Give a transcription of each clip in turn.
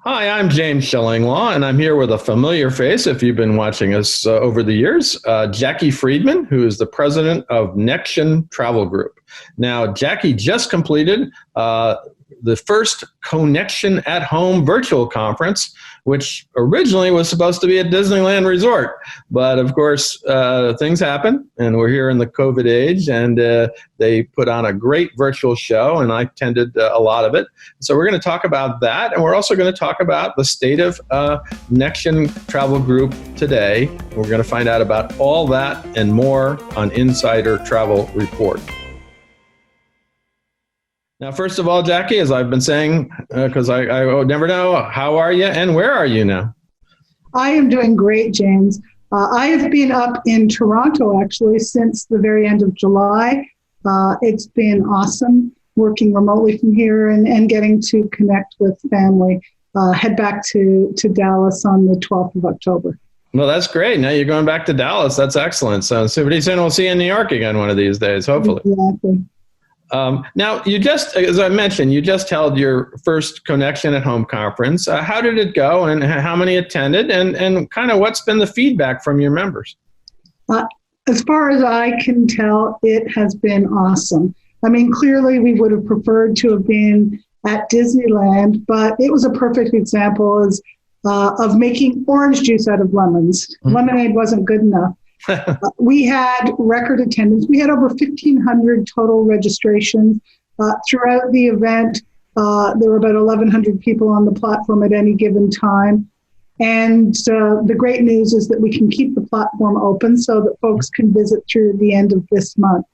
Hi, I'm James Shillinglaw, and I'm here with a familiar face if you've been watching us over the years, Jackie Friedman, who is the president of Nexion Travel Group. Now, Jackie just completed the first Connection at Home virtual conference, which originally was supposed to be at Disneyland Resort. But of course, things happen, and we're here in the COVID age, and they put on a great virtual show, and I attended a lot of it. So we're going to talk about that, and we're also going to talk about the state of Nexion Travel Group today. We're going to find out about all that and more on Insider Travel Report. Now, first of all, Jackie, as I've been saying, because I never know, how are you and where are you now? I am doing great, James. I have been up in Toronto, actually, since the very end of July. It's been awesome working remotely from here and getting to connect with family. Head back to Dallas on the 12th of October. Well, that's great. Now you're going back to Dallas. That's excellent. So pretty soon we'll see you in New York again one of these days, hopefully. Exactly. Now, you just, as I mentioned, you just held your first Connection at Home conference. How did it go, and how many attended, and kind of what's been the feedback from your members? As far as I can tell, it has been awesome. I mean, clearly we would have preferred to have been at Disneyland, but it was a perfect example of making orange juice out of lemons. Mm-hmm. Lemonade wasn't good enough. We had record attendance. We had over 1,500 total registrations. Throughout the event, there were about 1,100 people on the platform at any given time. And the great news is that we can keep the platform open so that folks can visit through the end of this month.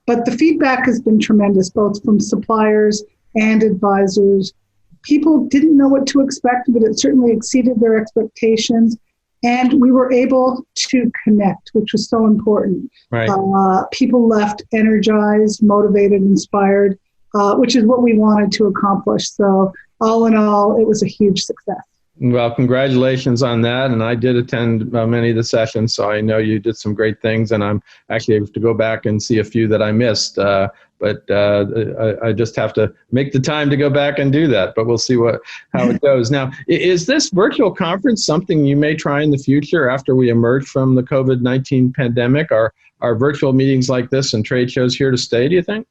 But the feedback has been tremendous, both from suppliers and advisors. People didn't know what to expect, but it certainly exceeded their expectations. And we were able to connect, which was so important. Right. People left energized, motivated, inspired, which is what we wanted to accomplish. So all in all, it was a huge success. Well, congratulations on that. And I did attend many of the sessions, so I know you did some great things. And I'm actually able to go back and see a few that I missed. But I just have to make the time to go back and do that. But we'll see how it goes. Now, is this virtual conference something you may try in the future after we emerge from the COVID-19 pandemic? Are virtual meetings like this and trade shows here to stay, do you think?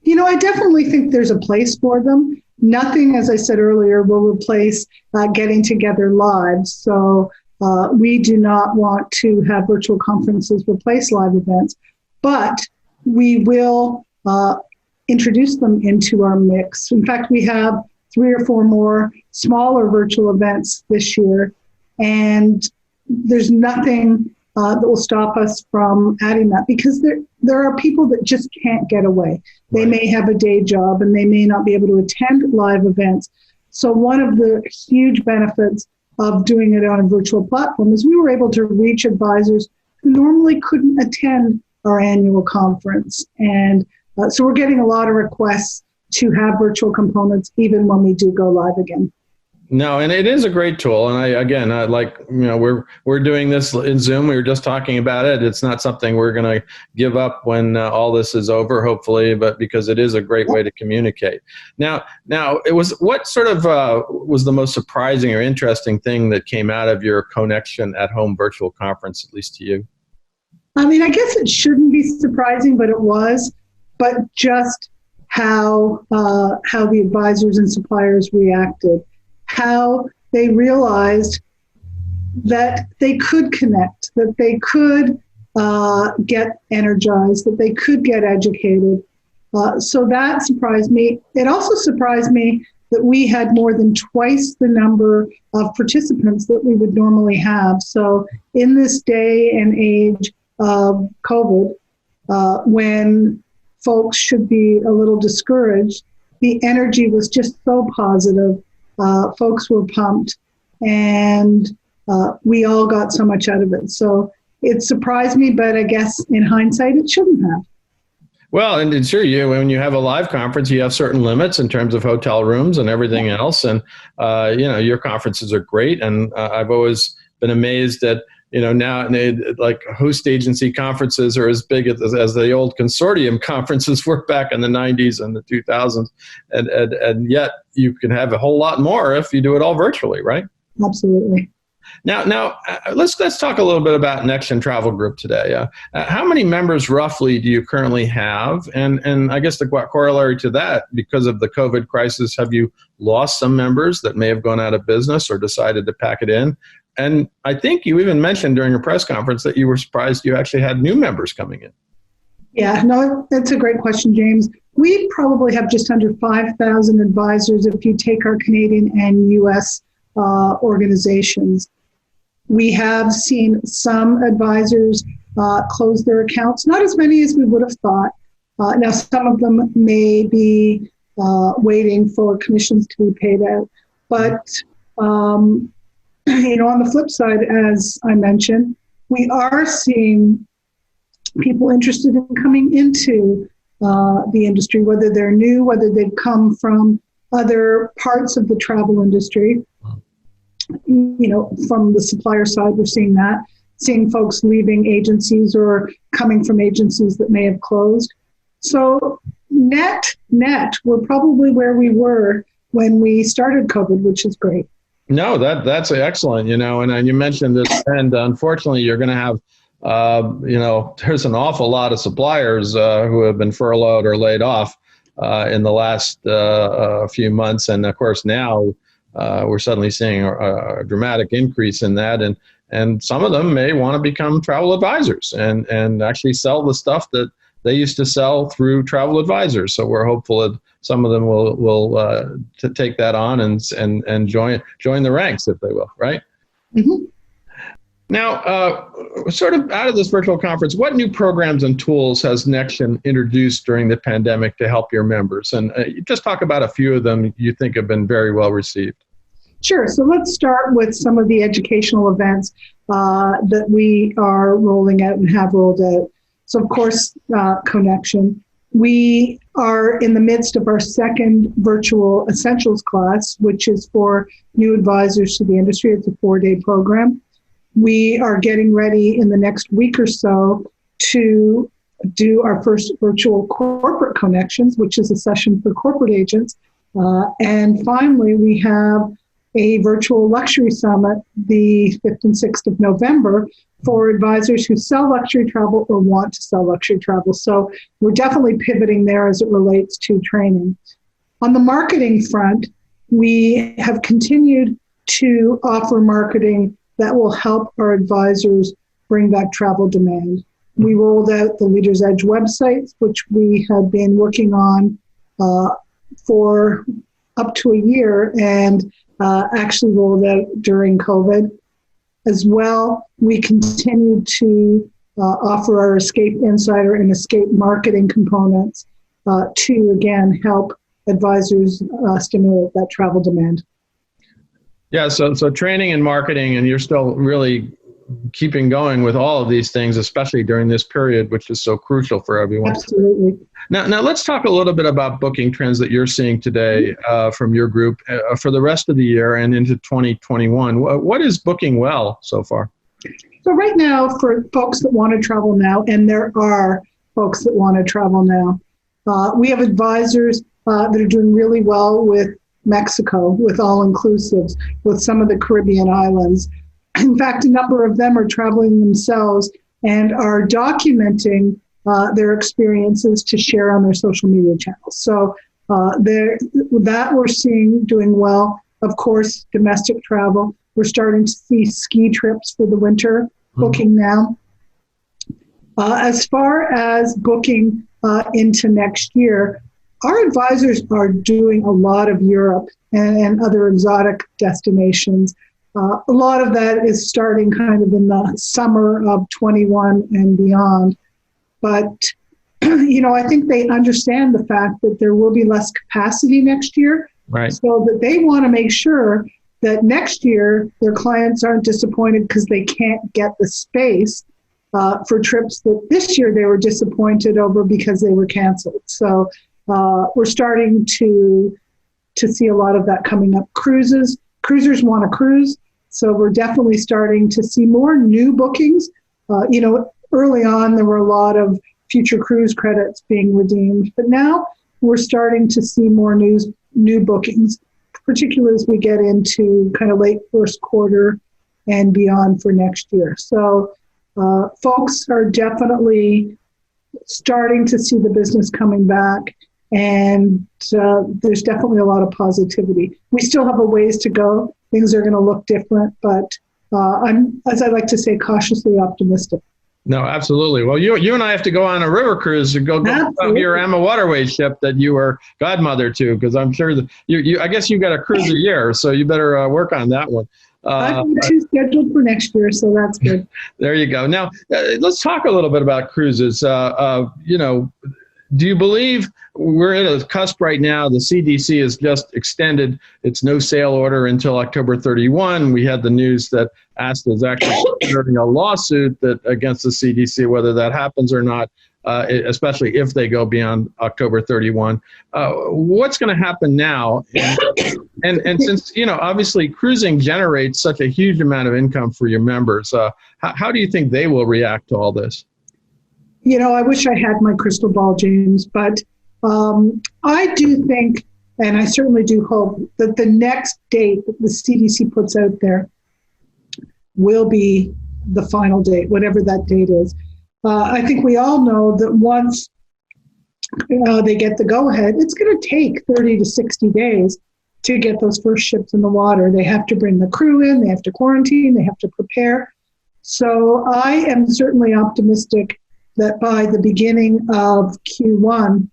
You know, I definitely think there's a place for them. Nothing, as I said earlier, will replace getting together live. So we do not want to have virtual conferences replace live events, but we will introduce them into our mix. In fact, we have 3 or 4 more smaller virtual events this year, and there's nothing that will stop us from adding that, because there are people that just can't get away. They may have a day job and they may not be able to attend live events. So one of the huge benefits of doing it on a virtual platform is we were able to reach advisors who normally couldn't attend our annual conference. And so we're getting a lot of requests to have virtual components even when we do go live again. No, and it is a great tool. And I like, we're doing this in Zoom. We were just talking about it. It's not something we're going to give up when all this is over, hopefully, but because it is a great way to communicate. Now it was, what sort of was the most surprising or interesting thing that came out of your Connection at Home virtual conference, at least to you? I mean, I guess it shouldn't be surprising, but it was. But just how the advisors and suppliers reacted, how they realized that they could connect, that they could get energized, that they could get educated. So that surprised me. It also surprised me that we had more than twice the number of participants that we would normally have. So in this day and age of COVID, when folks should be a little discouraged, the energy was just so positive. Folks were pumped, and we all got so much out of it. So it surprised me, but I guess in hindsight, it shouldn't have. Well, and sure, when you have a live conference, you have certain limits in terms of hotel rooms and everything else. And, your conferences are great. And I've always been amazed at now like host agency conferences are as big as the old consortium conferences were back in the 90s and the 2000s. And yet you can have a whole lot more if you do it all virtually, right? Absolutely. Now let's talk a little bit about Nexion Travel Group today. How many members roughly do you currently have? And I guess the corollary to that, because of the COVID crisis, have you lost some members that may have gone out of business or decided to pack it in? And I think you even mentioned during a press conference that you were surprised you actually had new members coming in. Yeah, no, that's a great question, James. We probably have just under 5,000 advisors if you take our Canadian and U.S. Organizations. We have seen some advisors close their accounts, not as many as we would have thought. Now, some of them may be waiting for commissions to be paid out. But, on the flip side, as I mentioned, we are seeing people interested in coming into the industry, whether they're new, whether they've come from other parts of the travel industry. From the supplier side, we're seeing folks leaving agencies or coming from agencies that may have closed. So net, we're probably where we were when we started COVID, which is great. No, that's excellent, and you mentioned this, and unfortunately you're going to have, there's an awful lot of suppliers who have been furloughed or laid off in the last few months. And of course now we're suddenly seeing a dramatic increase in that. And some of them may want to become travel advisors and actually sell the stuff that they used to sell through travel advisors. So we're hopeful that some of them will to take that on and join the ranks, if they will, right? Mm-hmm. Now, sort of out of this virtual conference, what new programs and tools has Nexion introduced during the pandemic to help your members? And just talk about a few of them you think have been very well received. Sure. So let's start with some of the educational events that we are rolling out and have rolled out. So, of course, Connection. We are in the midst of our second virtual essentials class, which is for new advisors to the industry. It's a 4-day program. We are getting ready in the next week or so to do our first virtual corporate connections, which is a session for corporate agents. And finally, we have a virtual luxury summit the 5th and 6th of November for advisors who sell luxury travel or want to sell luxury travel. So we're definitely pivoting there as it relates to training. On the marketing front, we have continued to offer marketing that will help our advisors bring back travel demand. We rolled out the Leaders Edge websites, which we had been working on for up to a year and actually rolled out during COVID. As well, we continue to offer our Escape Insider and Escape Marketing components to, again, help advisors stimulate that travel demand. Yeah, so training and marketing, and you're still really keeping going with all of these things, especially during this period, which is so crucial for everyone. Absolutely. Now let's talk a little bit about booking trends that you're seeing today from your group for the rest of the year and into 2021. What is booking well so far? So right now, for folks that want to travel now, and there are folks that want to travel now, we have advisors that are doing really well with Mexico, with all-inclusives, with some of the Caribbean islands. In fact, a number of them are traveling themselves and are documenting their experiences to share on their social media channels. So that we're seeing doing well. Of course, domestic travel. We're starting to see ski trips for the winter booking now. As far as booking into next year, our advisors are doing a lot of Europe and other exotic destinations. A lot of that is starting kind of in the summer of 21 and beyond. But, I think they understand the fact that there will be less capacity next year. Right. So that they want to make sure that next year their clients aren't disappointed because they can't get the space for trips that this year they were disappointed over because they were canceled. So we're starting to see a lot of that coming up. Cruisers want to cruise. So we're definitely starting to see more new bookings. Early on, there were a lot of future cruise credits being redeemed, but now we're starting to see more new bookings, particularly as we get into kind of late first quarter and beyond for next year. So folks are definitely starting to see the business coming back, and there's definitely a lot of positivity. We still have a ways to go. Things are going to look different, but I'm, as I like to say, cautiously optimistic. No, absolutely. Well, you and I have to go on a river cruise to go up your Emma Waterway ship that you were godmother to, because I'm sure that I guess you got a cruise a year, so you better work on that one. I've got 2 scheduled for next year, so that's good. There you go. Now, let's talk a little bit about cruises. Do you believe we're at a cusp right now? The CDC has just extended its no sail order until October 31. We had the news that ASTA is actually considering a lawsuit against the CDC, whether that happens or not, especially if they go beyond October 31. What's going to happen now? And since, obviously cruising generates such a huge amount of income for your members, how do you think they will react to all this? I wish I had my crystal ball, James, but I do think, and I certainly do hope, that the next date that the CDC puts out there will be the final date, whatever that date is. I think we all know that once they get the go-ahead, it's going to take 30 to 60 days to get those first ships in the water. They have to bring the crew in, they have to quarantine, they have to prepare. So I am certainly optimistic that by the beginning of Q1,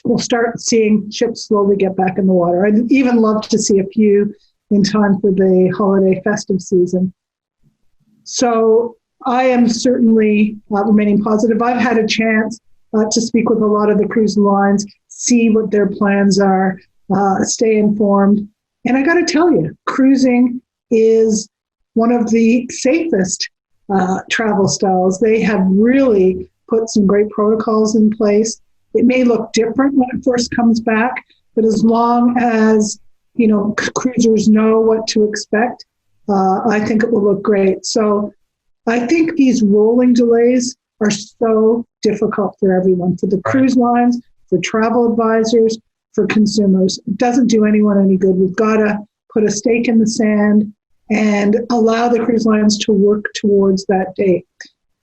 we'll start seeing ships slowly get back in the water. I'd even love to see a few in time for the holiday festive season. So I am certainly remaining positive. I've had a chance to speak with a lot of the cruise lines, see what their plans are, stay informed. And I got to tell you, cruising is one of the safest travel styles. They have really put some great protocols in place. It may look different when it first comes back, but as long as cruisers know what to expect, I think it will look great. So I think these rolling delays are so difficult for everyone, for the cruise lines, for travel advisors, for consumers. It doesn't do anyone any good. We've got to put a stake in the sand and allow the cruise lines to work towards that date.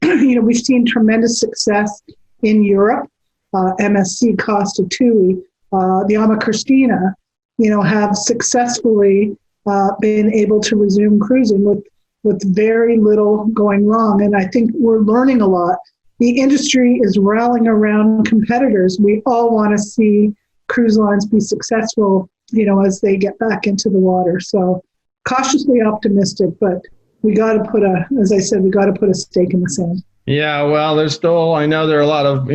We've seen tremendous success in Europe. MSC Costa Tui, the Ama Cristina, have successfully been able to resume cruising with very little going wrong. And I think we're learning a lot. The industry is rallying around competitors. We all want to see cruise lines be successful, as they get back into the water. So cautiously optimistic, but we got to put a stake in the sand. Yeah, well, I know there are a lot of,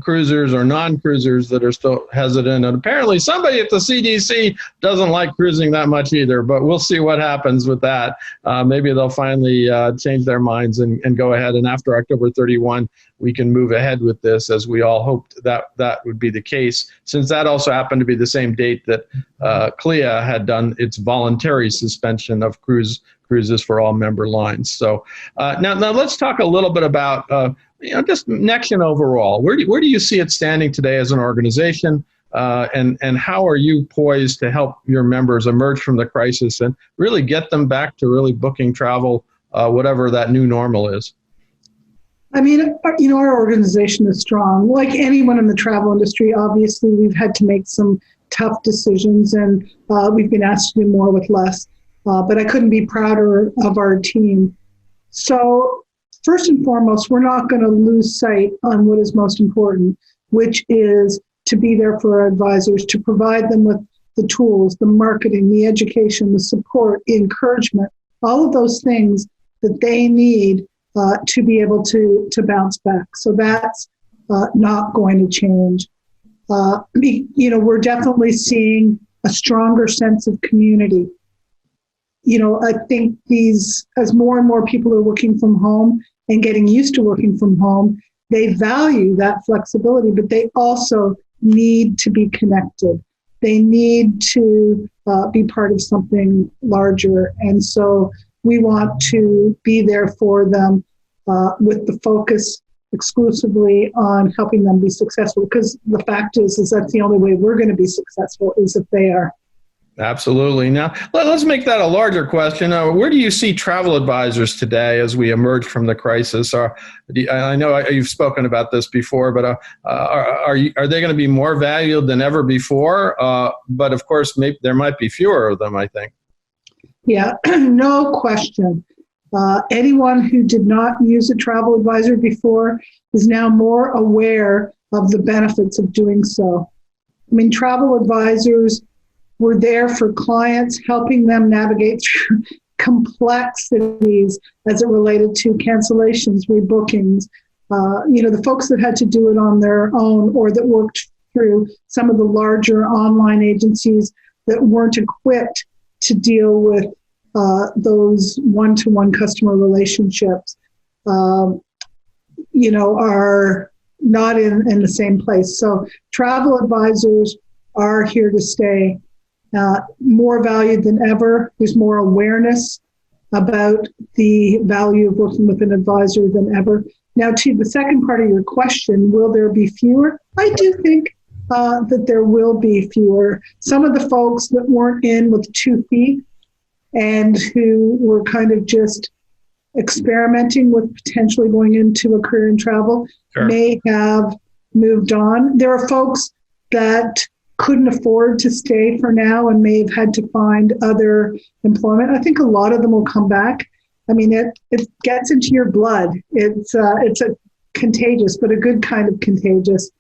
cruisers or non-cruisers that are still hesitant. And apparently somebody at the CDC doesn't like cruising that much either, but we'll see what happens with that. Maybe they'll finally change their minds and go ahead. And after October 31, we can move ahead with this, as we all hoped that would be the case, since that also happened to be the same date that CLIA had done its voluntary suspension of cruises for all member lines. So now let's talk a little bit about just Nexion overall. Where do you see it standing today as an organization, and how are you poised to help your members emerge from the crisis and really get them back to really booking travel, whatever that new normal is? I mean, our organization is strong. Like anyone in the travel industry, obviously, we've had to make some tough decisions, and we've been asked to do more with less. But I couldn't be prouder of our team. So first and foremost, we're not going to lose sight on what is most important, which is to be there for our advisors, to provide them with the tools, the marketing, the education, the support, the encouragement, all of those things that they need to be able to bounce back. So that's not going to change. We're definitely seeing a stronger sense of community. I think as more and more people are working from home and getting used to working from home, they value that flexibility, but they also need to be connected. they need to be part of something larger. And so we want to be there for them with the focus exclusively on helping them be successful, because the fact is that's the only way we're going to be successful is if they are. Absolutely. Now, let's make that a larger question. Where do you see travel advisors today as we emerge from the crisis? I know you've spoken about this before, but are they going to be more valued than ever before? But of course, there might be fewer of them, I think. Yeah, no question. Anyone who did not use a travel advisor before is now more aware of the benefits of doing so. I mean, travel advisors were there for clients, helping them navigate through complexities as it related to cancellations, rebookings, the folks that had to do it on their own or that worked through some of the larger online agencies that weren't equipped to deal with those one-to-one customer relationships, are not in the same place. So travel advisors are here to stay. More valued than ever. There's more awareness about the value of working with an advisor than ever. Now, to the second part of your question, will there be fewer? I do think that there will be fewer. Some of the folks that weren't in with 2 feet and who were kind of just experimenting with potentially going into a career in travel may have moved on. There are folks that couldn't afford to stay for now and may have had to find other employment. I think a lot of them will come back. I mean, it gets into your blood. It's a contagious, but a good kind of contagious.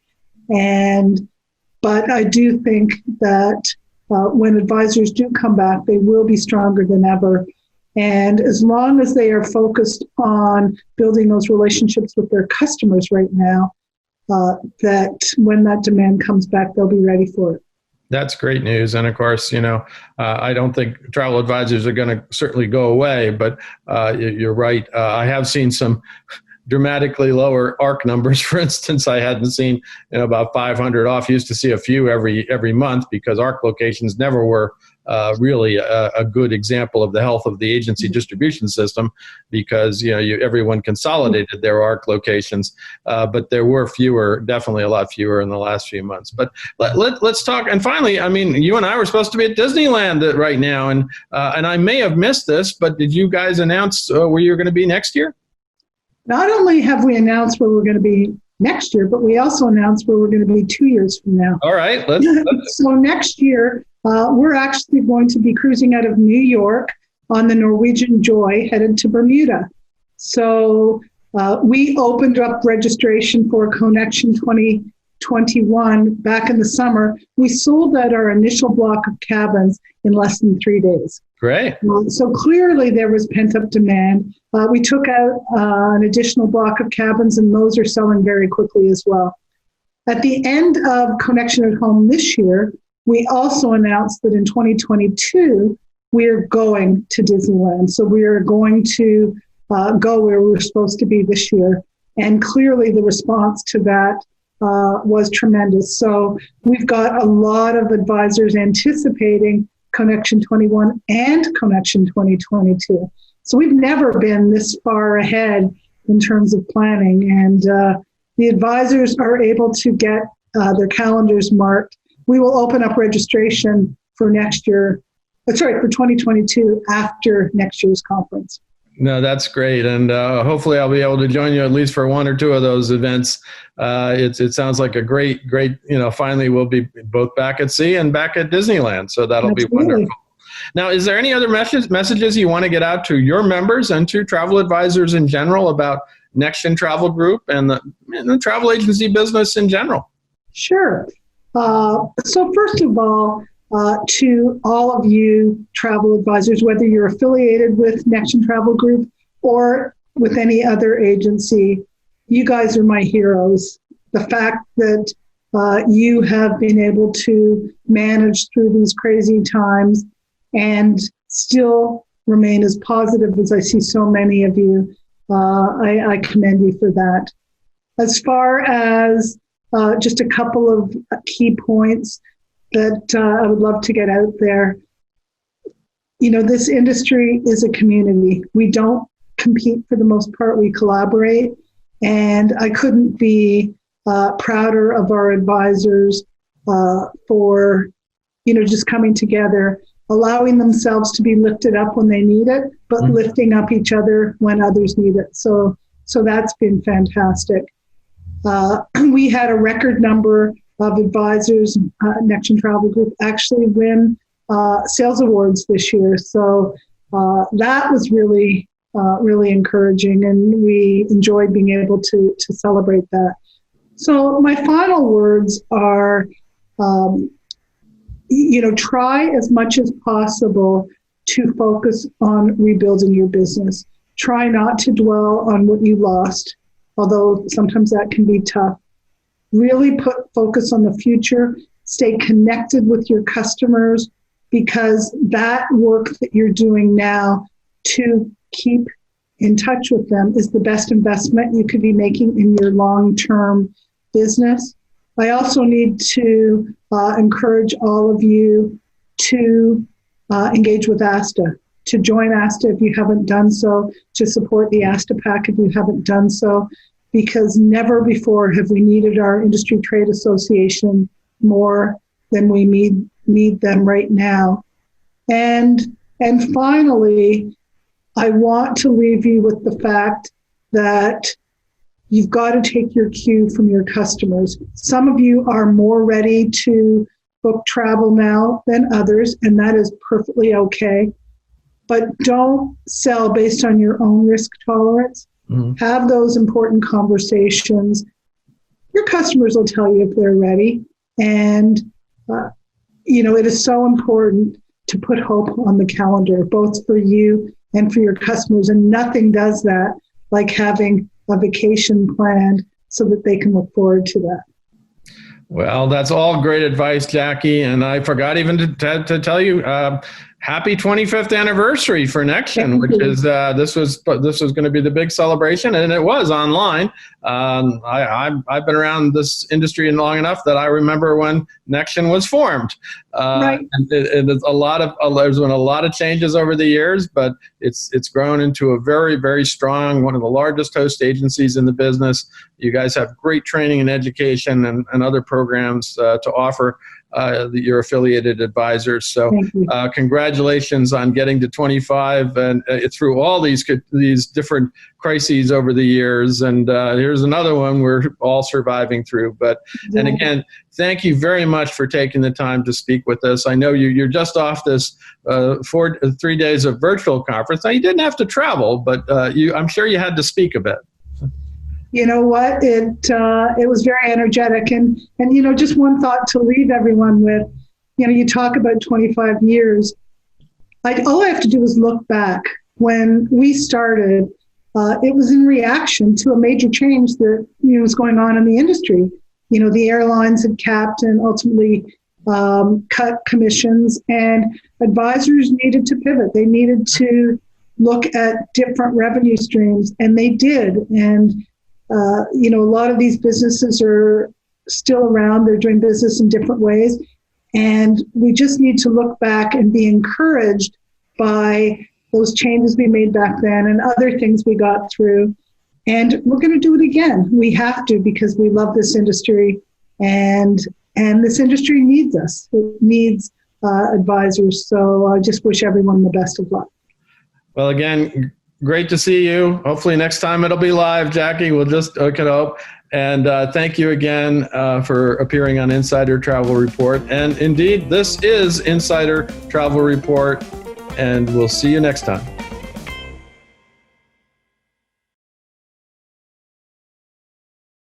But I do think that when advisors do come back, they will be stronger than ever. And as long as they are focused on building those relationships with their customers right now, that when that demand comes back, they'll be ready for it. That's great news. And of course, I don't think travel advisors are going to certainly go away, but you're right. I have seen some dramatically lower ARC numbers. For instance, I hadn't seen about 500 off. Used to see a few every month because ARC locations never were really a good example of the health of the agency distribution system, because everyone consolidated their ARC locations, but there were fewer, definitely a lot fewer in the last few months. But let's talk. And finally, I mean, you and I were supposed to be at Disneyland right now, and I may have missed this, but did you guys announce where you're going to be next year? Not only have we announced where we're going to be next year, but we also announced where we're going to be 2 years from now. All right. So next year, we're actually going to be cruising out of New York on the Norwegian Joy, headed to Bermuda. So we opened up registration for Connection 2021 back in the summer. We sold out our initial block of cabins in less than 3 days. Great. So clearly there was pent-up demand. We took out an additional block of cabins, and those are selling very quickly as well. At the end of Connection at Home this year, we also announced that in 2022, we are going to Disneyland. So we are going to go where we were supposed to be this year. And clearly the response to that was tremendous. So we've got a lot of advisors anticipating Connection 21 and Connection 2022. So we've never been this far ahead in terms of planning. And the advisors are able to get their calendars marked. We will open up registration for for 2022 after next year's conference. No, that's great. And hopefully I'll be able to join you at least for one or two of those events. It sounds like a great, finally we'll be both back at sea and back at Disneyland. So that'll be wonderful. Now, is there any other messages you want to get out to your members and to travel advisors in general about Nexion Travel Group and the travel agency business in general? Sure. So first of all, to all of you travel advisors, whether you're affiliated with Nexion Travel Group or with any other agency, you guys are my heroes. The fact that you have been able to manage through these crazy times and still remain as positive as I see so many of you, I commend you for that. As far as just a couple of key points, that I would love to get out there. This industry is a community. We don't compete for the most part. We collaborate. And I couldn't be prouder of our advisors for, just coming together, allowing themselves to be lifted up when they need it, but lifting up each other when others need it. So that's been fantastic. We had a record number of advisors, Nexion Travel Group, actually win sales awards this year. So that was really, really encouraging, and we enjoyed being able to celebrate that. So my final words are, try as much as possible to focus on rebuilding your business. Try not to dwell on what you lost, although sometimes that can be tough. Really focus on the future. Stay connected with your customers, because that work that you're doing now to keep in touch with them is the best investment you could be making in your long-term business. I also need to encourage all of you to engage with ASTA, to join ASTA if you haven't done so, to support the ASTA PAC if you haven't done so, because never before have we needed our industry trade association more than we need them right now. And finally, I want to leave you with the fact that you've got to take your cue from your customers. Some of you are more ready to book travel now than others, and that is perfectly okay. But don't sell based on your own risk tolerance. Have those important conversations. Your customers will tell you if they're ready. And, it is so important to put hope on the calendar, both for you and for your customers. And nothing does that like having a vacation planned so that they can look forward to that. Well, that's all great advice, Jackie. And I forgot even to tell you, happy 25th anniversary for Nexion, which is this was going to be the big celebration, and it was online. I've been around this industry long enough that I remember when Nexion was formed. Right. And there's been a lot of changes over the years, but it's grown into a very, very strong, one of the largest host agencies in the business. You guys have great training and education and other programs to offer your affiliated advisors. So congratulations on getting to 25 and through all these different crises over the years. And here's another one we're all surviving through. And again, thank you very much for taking the time to speak with us. I know you're just off this 3 days of virtual conference. Now, you didn't have to travel, but I'm sure you had to speak a bit. You know what? It was very energetic. And just one thought to leave everyone with, you talk about 25 years. All I have to do is look back. When we started, it was in reaction to a major change that was going on in the industry. The airlines had capped and ultimately cut commissions, and advisors needed to pivot. They needed to look at different revenue streams, and they did. And a lot of these businesses are still around. They're doing business in different ways. And we just need to look back and be encouraged by those changes we made back then and other things we got through. And we're going to do it again. We have to, because we love this industry, and this industry needs us. It needs advisors. So I just wish everyone the best of luck. Well, again, great to see you. Hopefully next time it'll be live, Jackie. We'll just can hope. And thank you again for appearing on Insider Travel Report. And indeed, this is Insider Travel Report, and we'll see you next time.